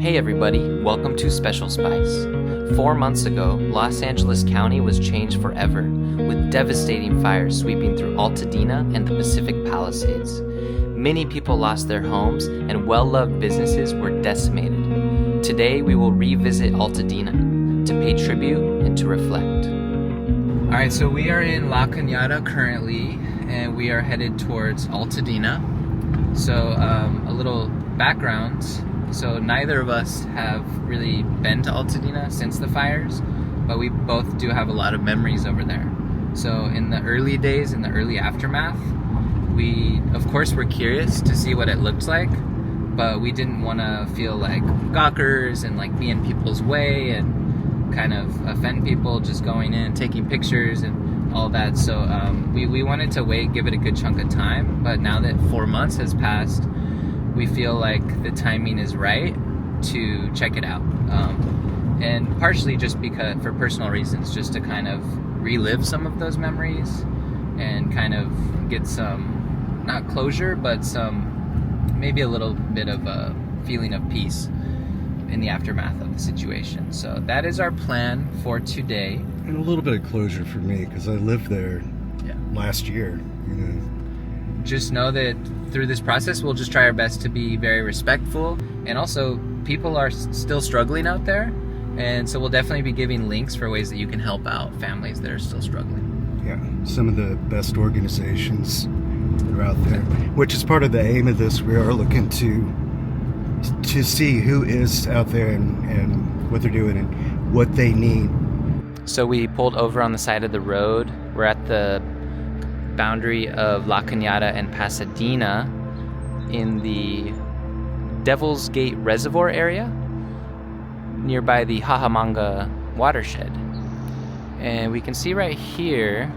Hey everybody, welcome to Special Spice. 4 months ago, Los Angeles County was changed forever, with devastating fires sweeping through Altadena and the Pacific Palisades. Many people lost their homes and well-loved businesses were decimated. Today we will revisit Altadena to pay tribute and to reflect. Alright, so we are in La Cañada currently, and we are headed towards Altadena. So a little background. So neither of us have really been to Altadena since the fires, but we both do have a lot of memories over there. So in the early days, in the early aftermath, we of course were curious to see what it looked like, but we didn't want to feel like gawkers and like be in people's way and kind of offend people just going in, taking pictures and all that. So we wanted to wait, give it a good chunk of time, but now that 4 months has passed, we feel like the timing is right to check it out. And partially just because, for personal reasons, just to kind of relive some of those memories and kind of get some, not closure, but some, maybe a little bit of a feeling of peace in the aftermath of the situation. So that is our plan for today. And a little bit of closure for me, because I lived there last year, you know. Just know that through this process, we'll just try our best to be very respectful. And also, people are still struggling out there. And so we'll definitely be giving links for ways that you can help out families that are still struggling. Yeah, some of the best organizations that are out there, which is part of the aim of this. We are looking to see who is out there and what they're doing and what they need. So we pulled over on the side of the road. We're at the boundary of La Cañada and Pasadena in the Devil's Gate Reservoir area nearby the Cajamarca watershed. And we can see right here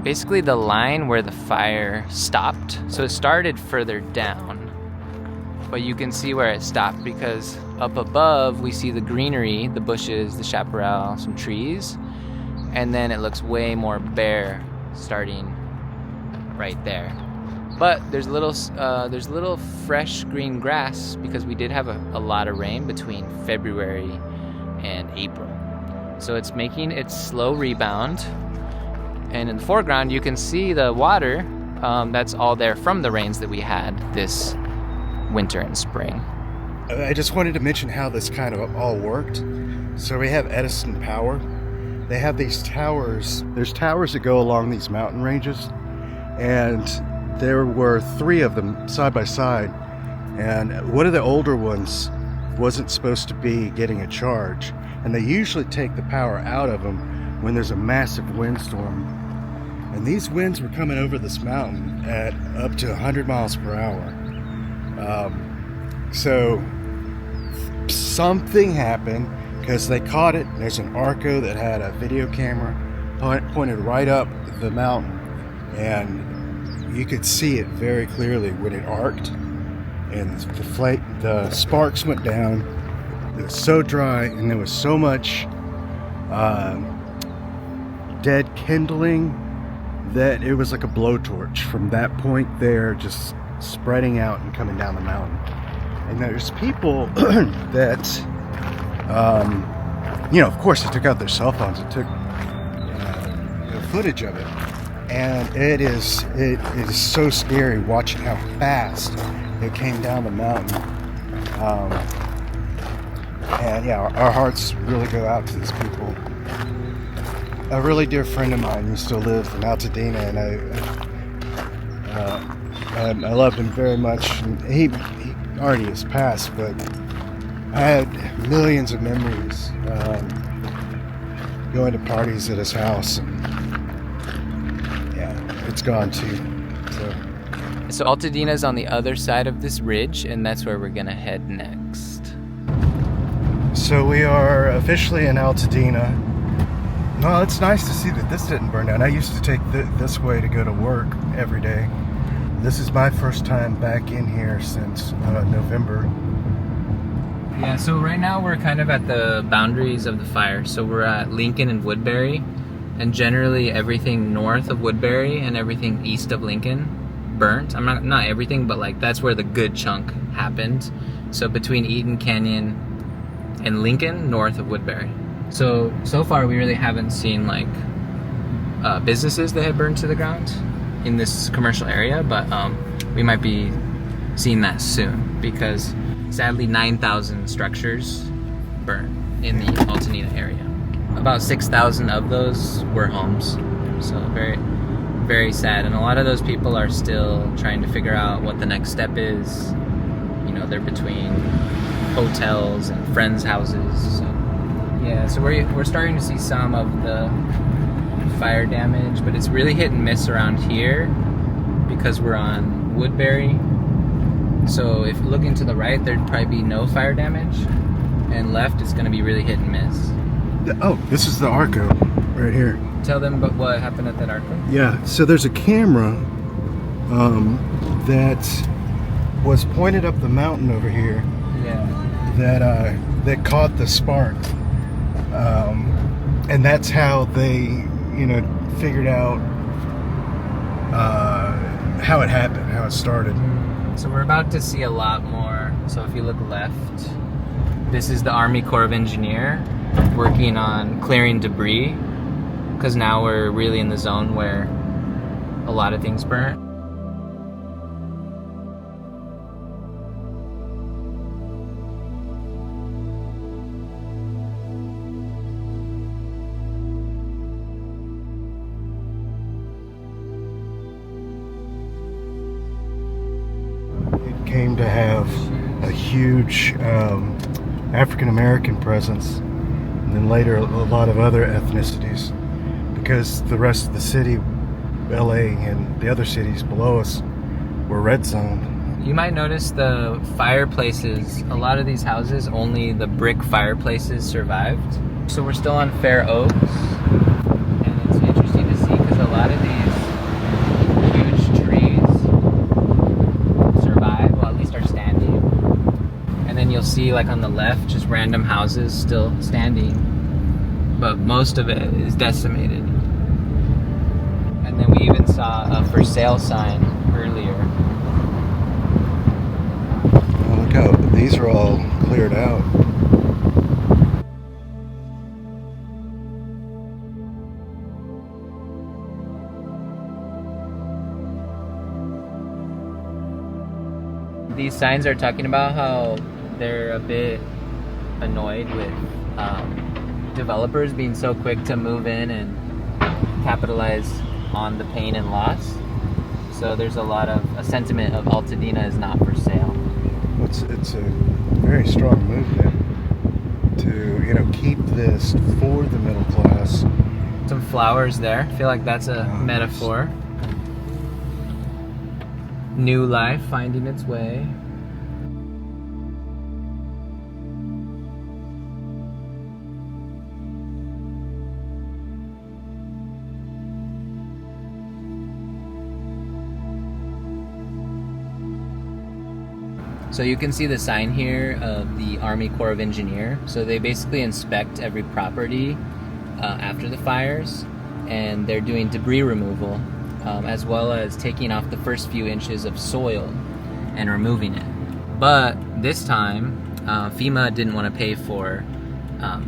basically the line where the fire stopped. So it started further down, but you can see where it stopped because up above we see the greenery, the bushes, the chaparral, some trees, and then it looks way more bare starting right there. But there's little fresh green grass because we did have a lot of rain between February and April. So it's making its slow rebound. And in the foreground you can see the water that's all there from the rains that we had this winter and spring. I just wanted to mention how this kind of all worked. So we have Edison Power. They have these towers. There's towers that go along these mountain ranges, and there were 3 of them side by side, and one of the older ones wasn't supposed to be getting a charge, and they usually take the power out of them when there's a massive windstorm. And these winds were coming over this mountain at up to 100 miles per hour. So something happened, because they caught it. There's an Arco that had a video camera pointed right up the mountain, and you could see it very clearly when it arced, and the sparks went down. It was so dry, and there was so much dead kindling that it was like a blowtorch from that point there, just spreading out and coming down the mountain. And there's people that of course, they took out their cell phones and took footage of it, and it is so scary watching how fast it came down the mountain. And yeah, our hearts really go out to these people. A really dear friend of mine used to live in Altadena, and I loved him very much. And he already has passed, but I had millions of memories going to parties at his house, and yeah, it's gone too. So Altadena's on the other side of this ridge, and that's where we're gonna head next. So we are officially in Altadena. No, it's nice to see that this didn't burn down. I used to take this way to go to work every day. This is my first time back in here since November. Yeah, so right now we're kind of at the boundaries of the fire. So we're at Lincoln and Woodbury, and generally everything north of Woodbury and everything east of Lincoln burnt. Not everything, but like that's where the good chunk happened. So between Eaton Canyon and Lincoln, north of Woodbury. So far we really haven't seen like businesses that had burned to the ground in this commercial area, but we might be seeing that soon, because sadly 9,000 structures burned in the Altadena area. About 6,000 of those were homes. So very, very sad. And a lot of those people are still trying to figure out what the next step is. You know, they're between hotels and friends' houses. So yeah, so we're starting to see some of the fire damage, but it's really hit and miss around here because we're on Woodbury. So if looking to the right, there'd probably be no fire damage, and left it's going to be really hit and miss. Oh, this is the Arco right here. Tell them about what happened at that Arco. Yeah, so there's a camera that was pointed up the mountain over here. Yeah. That caught the spark, and that's how they, figured out how it happened, how it started. So we're about to see a lot more. So if you look left, this is the Army Corps of Engineer working on clearing debris, because now we're really in the zone where a lot of things burn. Came to have a huge African American presence, and then later a lot of other ethnicities, because the rest of the city, LA and the other cities below us, were red zoned. You might notice the fireplaces, a lot of these houses, only the brick fireplaces survived. So we're still on Fair Oaks, and it's interesting to see because a lot of these huge trees survive, well at least are standing. And then you'll see like on the left just random houses still standing, but most of it is decimated. And then we even saw a for sale sign earlier. Oh, look how these are all cleared out. These signs are talking about how they're a bit annoyed with developers being so quick to move in and capitalize on the pain and loss. So there's a sentiment of Altadena is not for sale. It's a very strong movement to keep this for the middle class. Some flowers there. I feel like that's a metaphor. New life finding its way. So you can see the sign here of the Army Corps of Engineer. So they basically inspect every property after the fires, and they're doing debris removal, as well as taking off the first few inches of soil and removing it. But this time, FEMA didn't want to pay for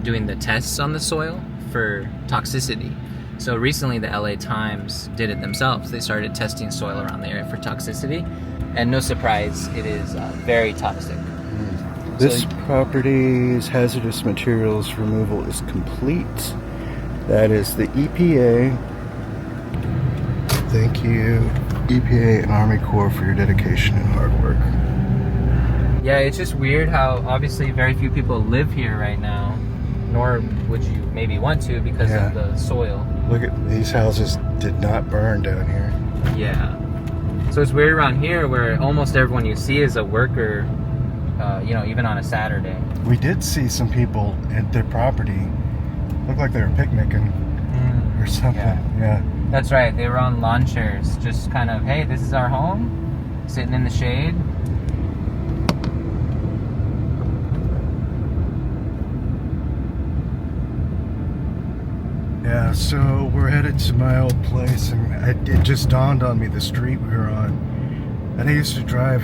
doing the tests on the soil for toxicity. So recently the LA Times did it themselves. They started testing soil around the area for toxicity, and no surprise, it is very toxic. This property's hazardous materials removal is complete. That is the EPA. Thank you, EPA and Army Corps, for your dedication and hard work. Yeah, it's just weird how obviously very few people live here right now, nor would you maybe want to because of the soil. Look at these houses did not burn down here. Yeah. So it's weird around here where almost everyone you see is a worker, even on a Saturday. We did see some people at their property. Looked like they were picnicking or something. Yeah. That's right. They were on lawn chairs, just kind of, hey, this is our home, sitting in the shade. Yeah, so we're headed to my old place, and it just dawned on me the street we were on And I used to drive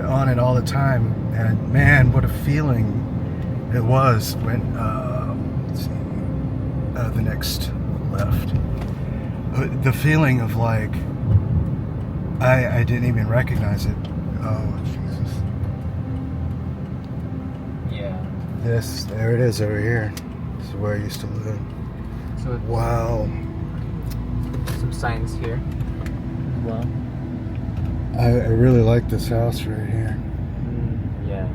on it all the time, and man, what a feeling it was when, let's see, the next left. The feeling of like, I didn't even recognize it. Oh, Jesus. Yeah. There it is over here. This is where I used to live. So Wow. some signs here as well. I really like this house right here. Yeah.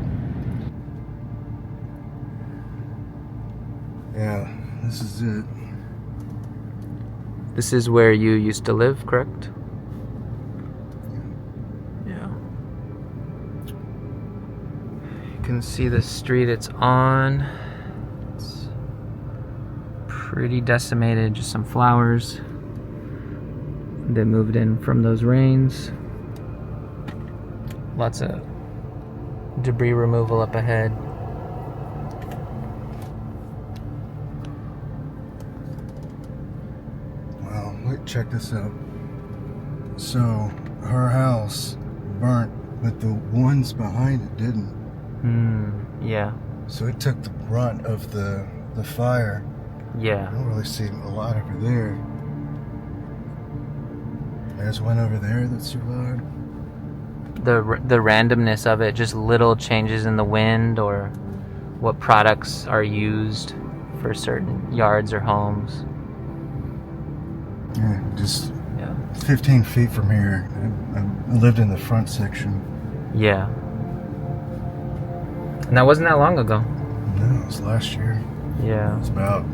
Yeah, this is it. This is where you used to live, correct? Yeah. You can see the street it's on. It's pretty decimated, just some flowers. They moved in from those rains. Lots of debris removal up ahead. Wow, look, check this out. So, her house burnt, but the ones behind it didn't. Yeah. So it took the brunt of the fire. Yeah. I don't really see a lot over there. There's one over there that survived. The randomness of it, just little changes in the wind or what products are used for certain yards or homes. Yeah, just Yeah. 15 feet from here. I lived in the front section. Yeah. And that wasn't that long ago. No, it was last year. Yeah. It was about...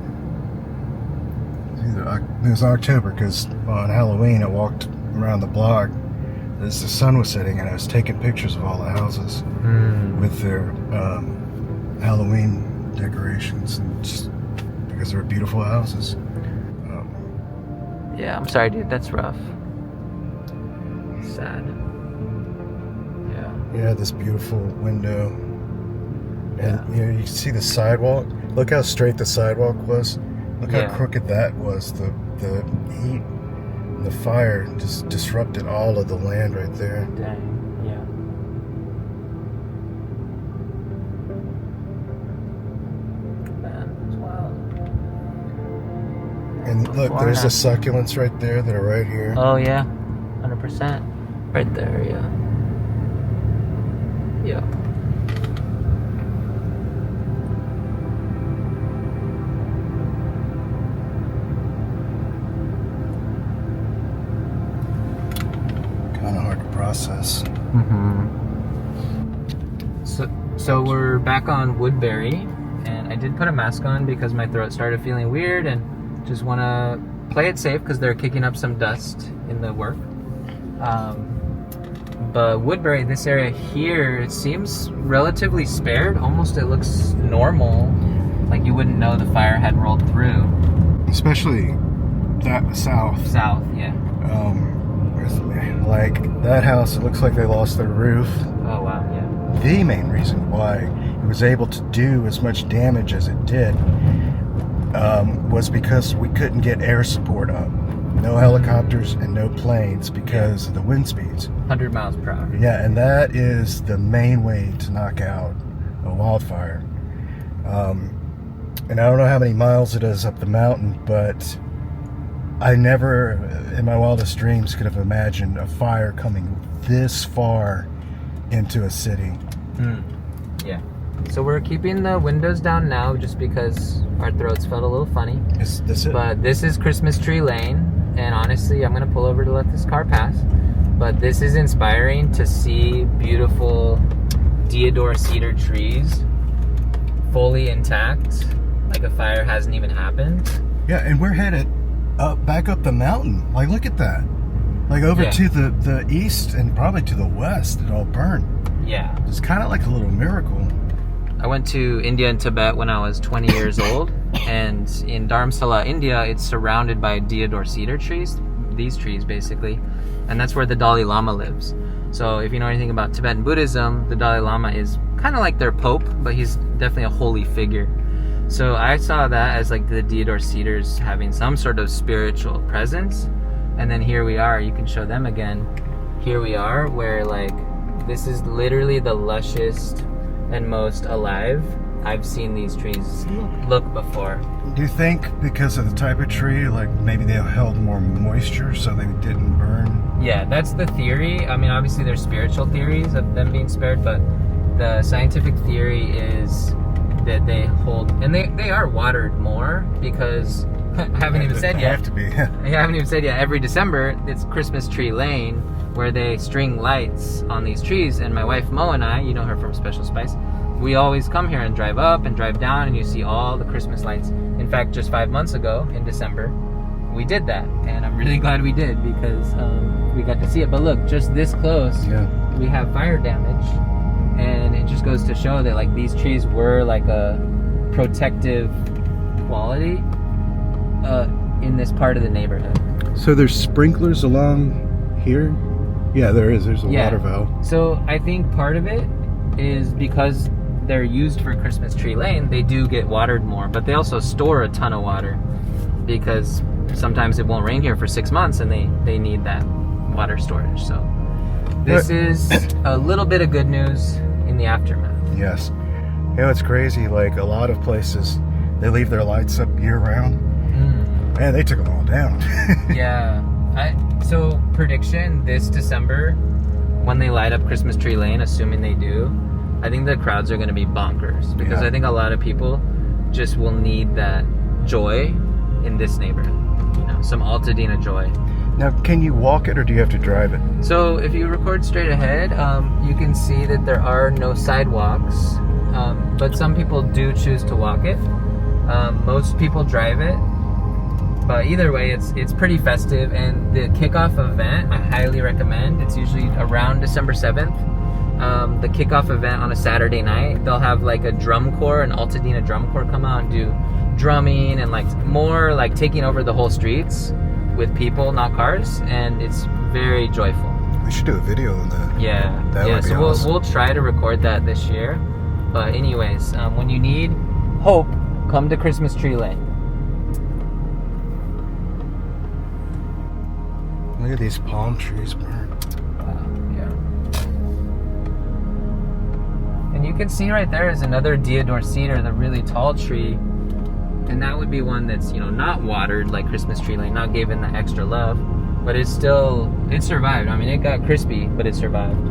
It was October, because on Halloween I walked around the block as the sun was setting, and I was taking pictures of all the houses with their Halloween decorations, and just because they were beautiful houses. Yeah, I'm sorry, dude. That's rough. Sad. Yeah. Yeah, this beautiful window. And you know, you see the sidewalk. Look how straight the sidewalk was. Look how crooked that was. The heat and the fire just disrupted all of the land right there. Dang. Yeah. Man, it's wild. And look, there's the succulents right there that are right here. Oh yeah, 100%. Right there, yeah. Yeah. Kind of hard to process. So we're back on Woodbury, and I did put a mask on because my throat started feeling weird, and just want to play it safe because they're kicking up some dust in the work. But Woodbury, this area here, it seems relatively spared. Almost it looks normal, like you wouldn't know the fire had rolled through. Especially that south. South, yeah. Like that house, it looks like they lost their roof. Oh wow, yeah. The main reason why it was able to do as much damage as it did was because we couldn't get air support up. No helicopters and no planes because of the wind speeds. 100 miles per hour. Yeah, and that is the main way to knock out a wildfire. And I don't know how many miles it is up the mountain, but I never, in my wildest dreams, could have imagined a fire coming this far into a city. Yeah. So we're keeping the windows down now just because our throats felt a little funny. Is this it? But this is Christmas Tree Lane, and honestly, I'm gonna pull over to let this car pass. But this is inspiring to see beautiful deodar cedar trees fully intact, like a fire hasn't even happened. Yeah, and we're headed back up the mountain. Like, look at that. Like over to the east and probably to the west, it all burned. Yeah. It's kind of like a little miracle. I went to India and Tibet when I was 20 years old, and in Dharamsala, India, it's surrounded by deodar cedar trees, these trees basically, and that's where the Dalai Lama lives. So if you know anything about Tibetan Buddhism, the Dalai Lama is kind of like their pope, but he's definitely a holy figure. So I saw that as like the deodar cedars having some sort of spiritual presence, and then here we are, you can show them again. here we are, where like this is literally the lushest and most alive I've seen these trees look before. Do you think because of the type of tree, like maybe they held more moisture so they didn't burn? Yeah, that's the theory. I mean, obviously there's spiritual theories of them being spared, but the scientific theory is that they hold, and they are watered more because I haven't even said yet. Have to be. I haven't even said yet. Every December, it's Christmas Tree Lane, where they string lights on these trees, and my wife Mo and I, you know her from Special Spice, we always come here and drive up and drive down, and you see all the Christmas lights. In fact, just 5 months ago in December, we did that, and I'm really glad we did because we got to see it. But look, just this close, we have fire damage, and it just goes to show that like these trees were like a protective quality in this part of the neighborhood. So there's sprinklers along here? Yeah, there is. There's a water valve. So I think part of it is because they're used for Christmas Tree Lane, they do get watered more, but they also store a ton of water because sometimes it won't rain here for 6 months and they need that water storage. So this is a little bit of good news in the aftermath. Yes. You know, it's crazy. Like a lot of places, they leave their lights up year round. Man, they took them all down. Yeah. So prediction, this December, when they light up Christmas Tree Lane, assuming they do, I think the crowds are going to be bonkers because I think a lot of people just will need that joy in this neighborhood. You know, some Altadena joy. Now, can you walk it or do you have to drive it? So if you record straight ahead, you can see that there are no sidewalks, but some people do choose to walk it. Most people drive it. But either way, it's pretty festive, and the kickoff event I highly recommend. It's usually around December 7th. The kickoff event on a Saturday night, they'll have like a drum corps, an Altadena drum corps come out and do drumming and like more like taking over the whole streets with people, not cars, and it's very joyful. We should do a video on that. Yeah, that would be so awesome. we'll try to record that this year. But anyways, when you need hope, come to Christmas Tree Lane. Look at these palm trees burn. Wow, yeah. And you can see right there is another deodar cedar, the really tall tree. And that would be one that's, you know, not watered like Christmas Tree Lane, not given the extra love. But it survived. I mean, it got crispy, but it survived.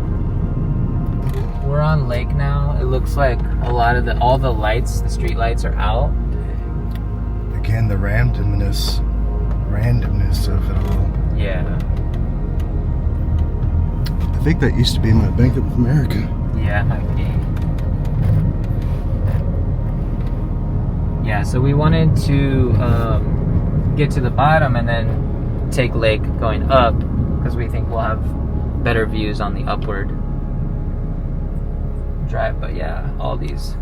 We're on lake now. It looks like all the lights, the street lights are out. Again, the randomness of it all. Yeah. I think that used to be my Bank of America. Yeah, okay. Yeah, so we wanted to get to the bottom and then take lake going up because we think we'll have better views on the upward drive. But yeah, all these,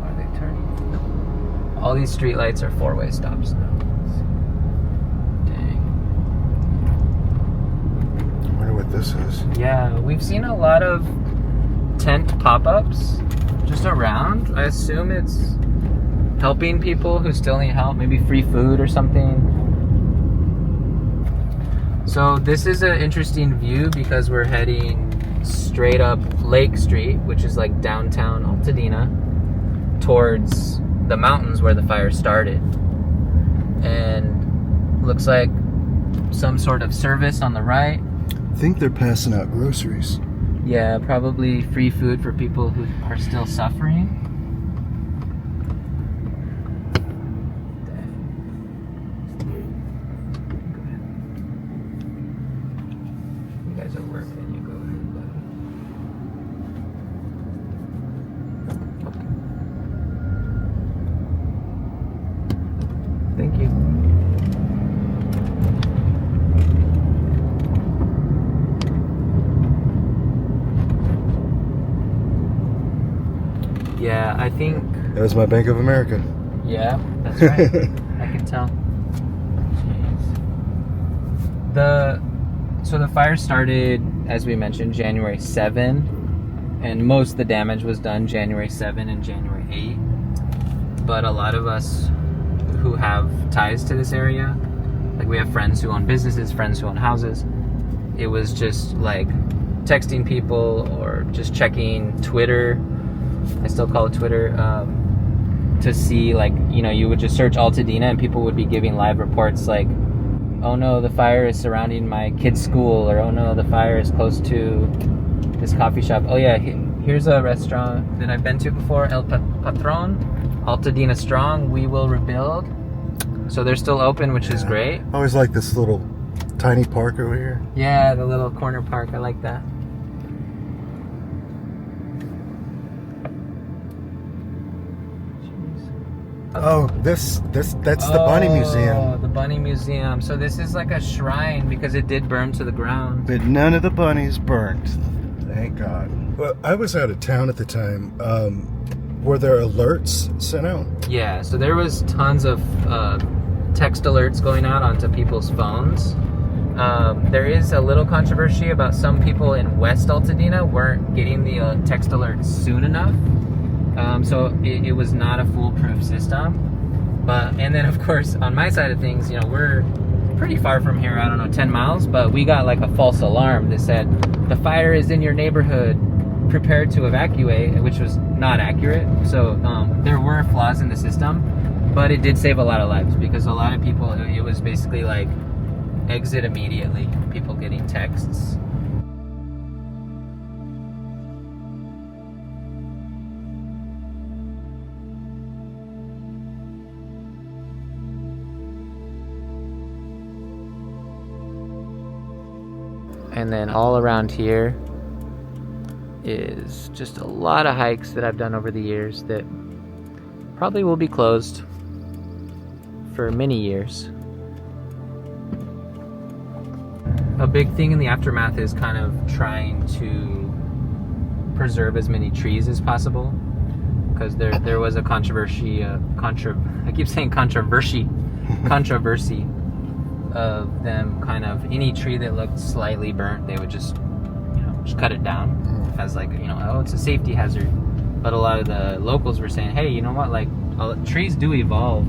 are they turning? All these street lights are four-way stops now. What this is. Yeah, we've seen a lot of tent pop-ups just around. I assume it's helping people who still need help, maybe free food or something. So this is an interesting view because we're heading straight up Lake Street, which is like downtown Altadena, towards the mountains where the fire started. And looks like some sort of service on the right. I think they're passing out groceries. Yeah, probably free food for people who are still suffering. You guys are working, you go ahead, buddy. Thank you. Yeah, I think... That was my Bank of America. Yeah, that's right. I can tell. Jeez. So the fire started, as we mentioned, January 7, and most of the damage was done January 7 and January 8. But a lot of us who have ties to this area, like we have friends who own businesses, friends who own houses, it was just like texting people or just checking Twitter. I still call it Twitter, to see, like, you know, you would just search Altadena and people would be giving live reports like, oh no, the fire is surrounding my kid's school, or oh no, the fire is close to this coffee shop. Oh yeah, here's a restaurant that I've been to before, El Patron, Altadena Strong, we will rebuild. So they're still open, which is great. I always like this little tiny park over here. Yeah, the little corner park, I like that. Oh, that's the Bunny Museum. Oh, the Bunny Museum. So this is like a shrine because it did burn to the ground. But none of the bunnies burnt. Thank God. Well, I was out of town at the time. Were there alerts sent out? Yeah, so there was tons of text alerts going out onto people's phones. There is a little controversy about some people in West Altadena weren't getting the text alerts soon enough. So it was not a foolproof system. And then of course on my side of things, you know, we're pretty far from here, I don't know, 10 miles, but we got like a false alarm that said the fire is in your neighborhood, prepare to evacuate, which was not accurate. So there were flaws in the system, but it did save a lot of lives because a lot of people, it was basically like exit immediately, people getting texts. And then all around here is just a lot of hikes that I've done over the years that probably will be closed for many years. A big thing in the aftermath is kind of trying to preserve as many trees as possible, because there was a controversy of them kind of, any tree that looked slightly burnt, they would just, you know, just cut it down as like, you know, oh, it's a safety hazard. But a lot of the locals were saying, hey, you know what, like trees do evolve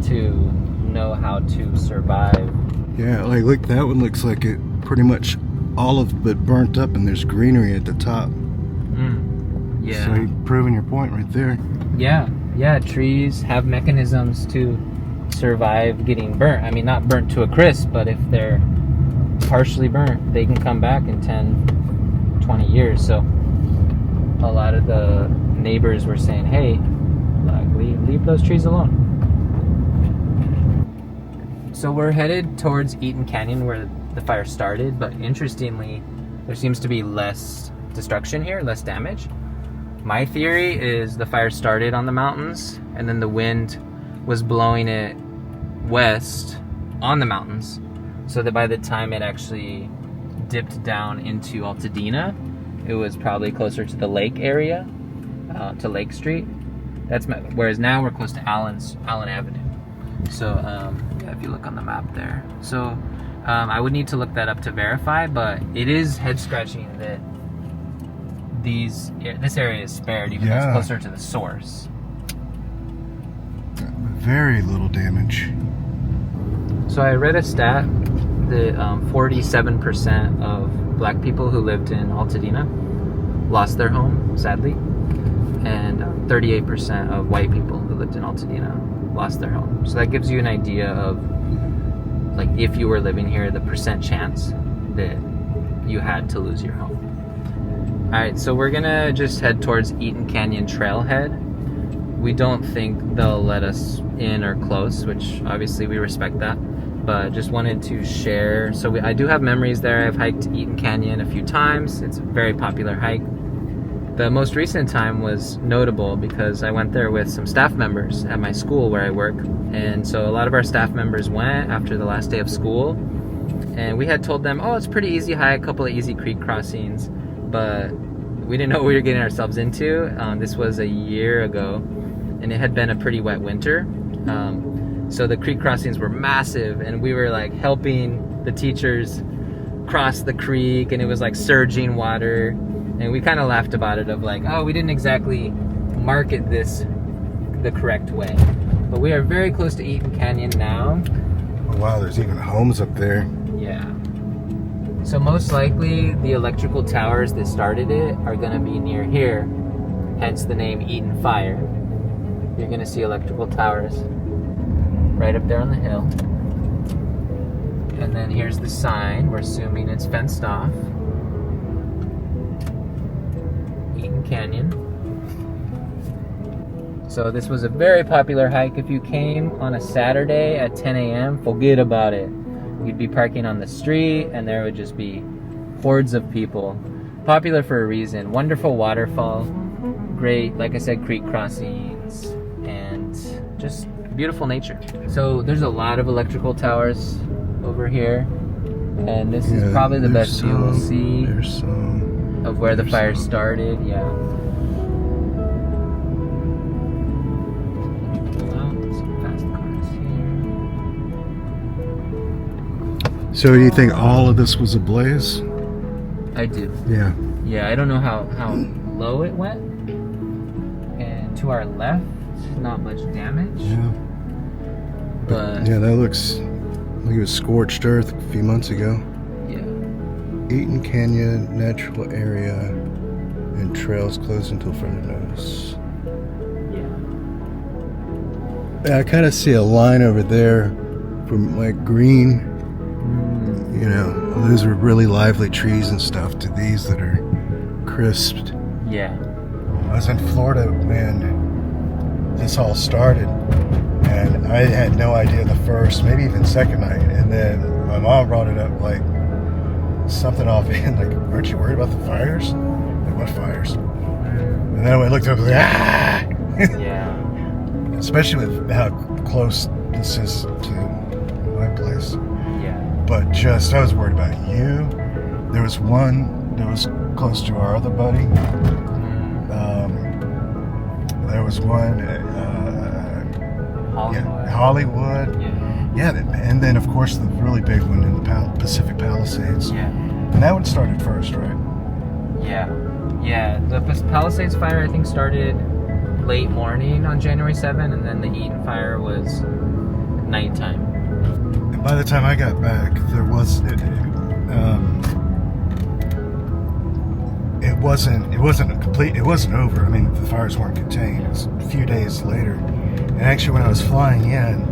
to know how to survive. Yeah, like look, that one looks like it pretty much all of it burnt up and there's greenery at the top. Yeah. So you're proving your point right there. Yeah, trees have mechanisms to survive getting burnt. I mean, not burnt to a crisp, but if they're partially burnt, they can come back in 10, 20 years. So a lot of the neighbors were saying, hey, like, leave those trees alone. So we're headed towards Eaton Canyon where the fire started, but interestingly, there seems to be less destruction here, less damage. My theory is the fire started on the mountains and then the wind was blowing it west on the mountains, so that by the time it actually dipped down into Altadena, it was probably closer to the lake area, to Lake Street. Whereas now we're close to Allen Avenue. So yeah, if you look on the map there. So I would need to look that up to verify, but it is head scratching that this area is spared, even though it's closer to the source. Very little damage. So I read a stat that 47% of black people who lived in Altadena lost their home, sadly, and 38% of white people who lived in Altadena lost their home. So that gives you an idea of, like, if you were living here, the percent chance that you had to lose your home. Alright, so we're gonna just head towards Eaton Canyon Trailhead. We don't think they'll let us in or close, which obviously we respect that, but just wanted to share. So I do have memories there. I've hiked Eaton Canyon a few times. It's a very popular hike. The most recent time was notable because I went there with some staff members at my school where I work, and so a lot of our staff members went after the last day of school, and we had told them, oh, it's a pretty easy hike, a couple of easy creek crossings, but we didn't know what we were getting ourselves into. This was a year ago, and it had been a pretty wet winter. So the creek crossings were massive, and we were like helping the teachers cross the creek, and it was like surging water, and we kind of laughed about it, of like, oh, we didn't exactly market this the correct way. But we are very close to Eaton Canyon now. Oh, wow, there's even homes up there. Yeah. So most likely the electrical towers that started it are going to be near here, hence the name Eaton Fire. You're going to see electrical towers right up there on the hill. And then here's the sign. We're assuming it's fenced off. Eaton Canyon. So this was a very popular hike. If you came on a Saturday at 10 a.m., forget about it. You'd be parking on the street and there would just be hordes of people. Popular for a reason. Wonderful waterfall. Great, like I said, creek crossings. And just beautiful nature. So there's a lot of electrical towers over here. And this is probably the best view we'll see of where the fire started. Yeah. So do you think all of this was ablaze? I do. Yeah. Yeah, I don't know how low it went. And to our left, not much damage. Yeah. But yeah, that looks like it was scorched earth a few months ago. Yeah. Eaton Canyon natural area and trails closed until further notice. Yeah. I kind of see a line over there from like green. You know, those are really lively trees and stuff to these that are crisped. Yeah. I was in Florida when this all started, and I had no idea the first, maybe even second night, and then my mom brought it up like something offhand, like, aren't you worried about the fires? Like, what fires? And then when I looked up, I was like, ah! Yeah. Especially with how close this is to my place. But just, I was worried about you. There was one that was close to our other buddy. There was one, Hollywood. Yeah, and then of course the really big one in the Pacific Palisades. Yeah. And that one started first, right? Yeah. Yeah, the Palisades fire I think started late morning on January 7th, and then the Eaton fire was nighttime. By the time I got back, there was it wasn't over. I mean, the fires weren't contained. It was a few days later, and actually, when I was flying in,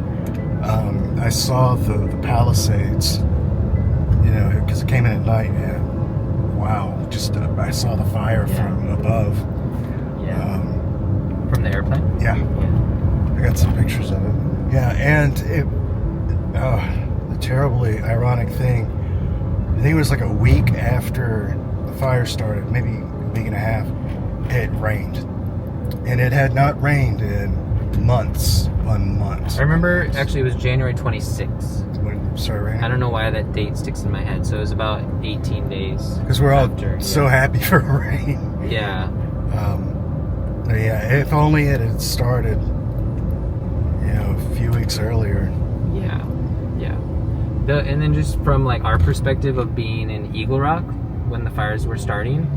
I saw the Palisades. You know, because it came in at night, and wow, just I saw the fire from above. Yeah. From the airplane. Yeah. I got some pictures of it. Yeah, and it. The terribly ironic thing, I think it was like a week after the fire started, maybe a week and a half, it rained. And it had not rained in months. I remember, actually, it was January 26th. When it started raining? I don't know why that date sticks in my head, so it was about 18 days. Because we're all so happy for rain. Yeah. Yeah, if only it had started, you know, a few weeks earlier. Yeah. And then just from like our perspective of being in Eagle Rock when the fires were starting,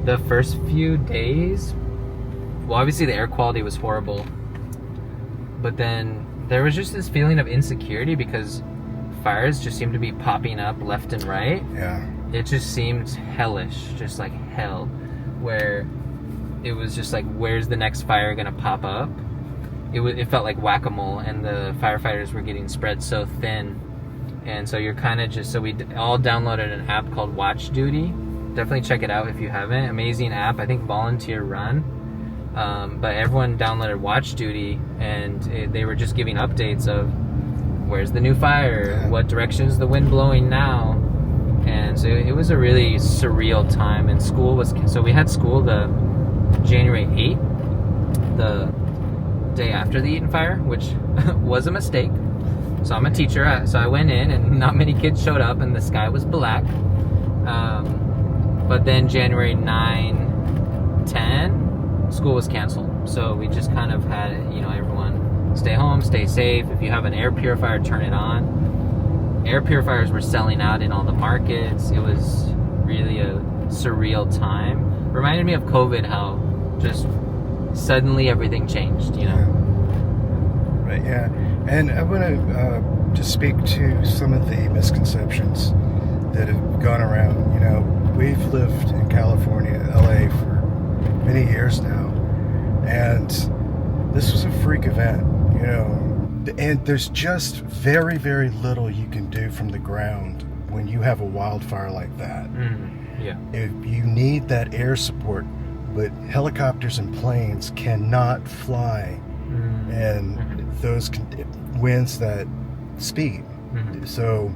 the first few days, well, obviously the air quality was horrible, but then there was just this feeling of insecurity because fires just seemed to be popping up left and right. Yeah. It just seemed hellish, just like hell, where it was just like, where's the next fire gonna pop up? It felt like whack-a-mole, and the firefighters were getting spread so thin. And so you're kind of just, so we all downloaded an app called Watch Duty. Definitely check it out if you haven't. Amazing app, I think volunteer run. But everyone downloaded Watch Duty, and they were just giving updates of where's the new fire, what direction is the wind blowing now. And so it was a really surreal time. And so we had school the January 8th, the day after the Eaton fire, which was a mistake. So I'm a teacher, so I went in and not many kids showed up and the sky was black. But then January 9, 10, school was canceled. So we just kind of had, you know, everyone stay home, stay safe. If you have an air purifier, turn it on. Air purifiers were selling out in all the markets. It was really a surreal time. Reminded me of COVID, how just suddenly everything changed, you know? Right, yeah. And I want to just speak to some of the misconceptions that have gone around. You know, we've lived in California, LA for many years now, and this was a freak event, you know. And there's just very, very little you can do from the ground when you have a wildfire like that. Yeah. If you need that air support, but helicopters and planes cannot fly and those winds that speed. So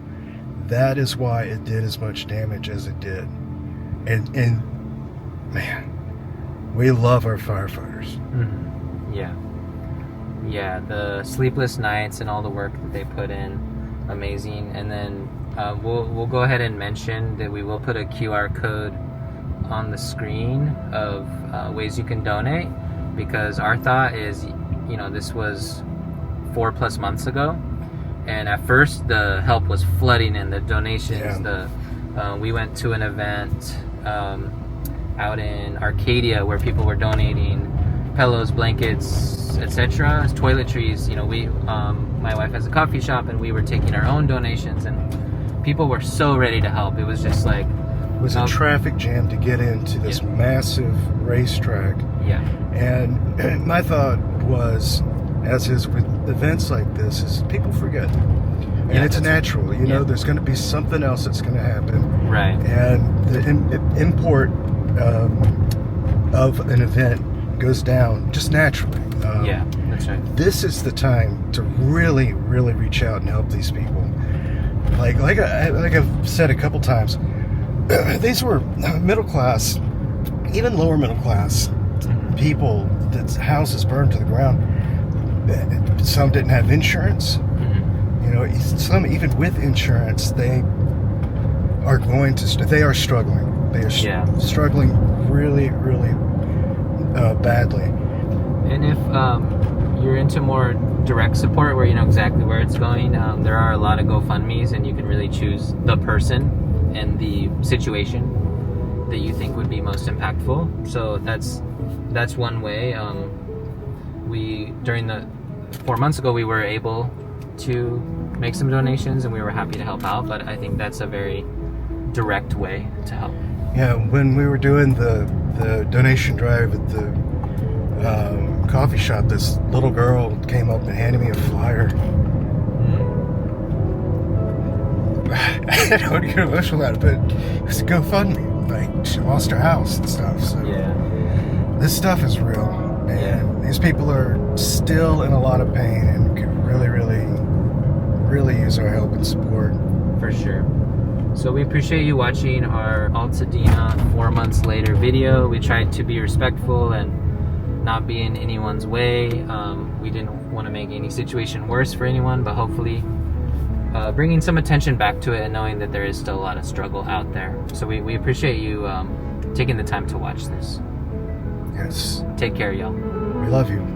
that is why it did as much damage as it did. And man, we love our firefighters. Yeah, the sleepless nights and all the work that they put in, amazing. And then we'll go ahead and mention that we will put a QR code on the screen of ways you can donate, because our thought is, you know, this was 4+ months ago, and at first the help was flooding in, the donations. We went to an event out in Arcadia where people were donating pillows, blankets, etc., toiletries. You know, my wife has a coffee shop, and we were taking our own donations, and people were so ready to help. It was just like, it was a traffic jam to get into this massive racetrack. And my thought was, as is with events like this, is people forget. And it's natural, you know, there's going to be something else that's going to happen. Right. And the import of an event goes down just naturally. That's right. This is the time to really, really reach out and help these people. Like I've said a couple times, these were middle class, even lower middle class people that's houses burned to the ground. Some didn't have insurance. You know, some even with insurance, they are struggling. They are struggling really, really badly. And if you're into more direct support where you know exactly where it's going, there are a lot of GoFundMes, and you can really choose the person and the situation that you think would be most impactful. So that's one way. During the 4 months ago, we were able to make some donations, and we were happy to help out, but I think that's a very direct way to help. Yeah, when we were doing the donation drive at the coffee shop, this little girl came up and handed me a flyer. I don't get emotional about it, but it was a GoFundMe. Like, she lost her house and stuff. So this stuff is real, and these people are still in a lot of pain and could really, really, really use our help and support. For sure. So we appreciate you watching our Altadena 4 months later video. We tried to be respectful and not be in anyone's way. We didn't want to make any situation worse for anyone, but hopefully bringing some attention back to it and knowing that there is still a lot of struggle out there. So we appreciate you taking the time to watch this. Yes. Take care, y'all. We love you.